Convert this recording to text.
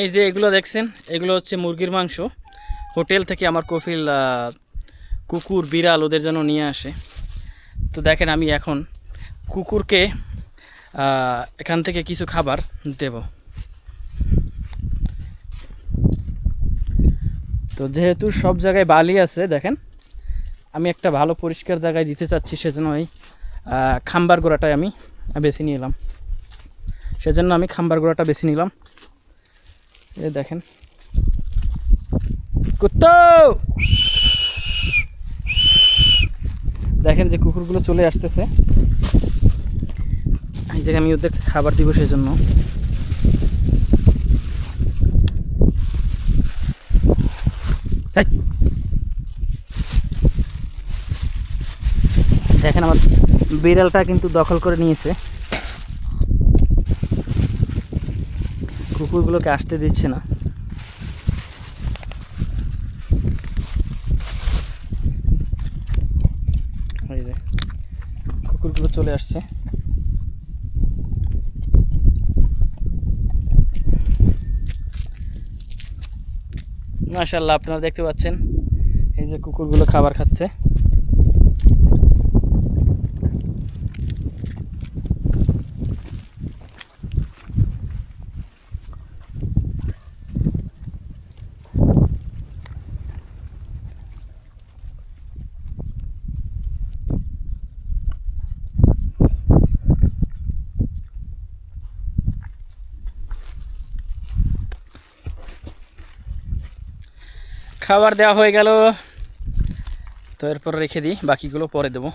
এই যে এগুলো দেখছেন, এগুলো হচ্ছে মুরগির মাংস। হোটেল থেকে আমার কফিল কুকুর বিড়াল ওদের জন্য নিয়ে আসে। তো দেখেন আমি এখন কুকুরকে এখান থেকে কিছু খাবার দেব। তো যেহেতু সব জায়গায় বালি আছে, দেখেন আমি একটা ভালো পরিষ্কার জায়গায় দিতে চাচ্ছি, সেজন্য এই খাম্বার গোড়াটায় আমি বেছে নিলাম। সেজন্য আমি খাম্বার গোড়াটা বেছে নিলাম। এই দেখেন কুত্তাও, দেখেন যে কুকুরগুলো চলে আসতেছে। এই জায়গায় আমি ওদের খাবার দিব সেজন্য। দেখেন আমার বিড়ালটা কিন্তু দখল করে নিয়েছে, কুকুরগুলোকে আসতে দিচ্ছে না। এই যে কুকুরগুলো চলে আসছে। মাশাআল্লাহ, আপনারা দেখতে পাচ্ছেন এই যে কুকুরগুলো খাবার খাচ্ছে। খাবার দেওয়া হয়ে গেল, তো এরপর রেখে দিই, বাকিগুলো পরে দেবো।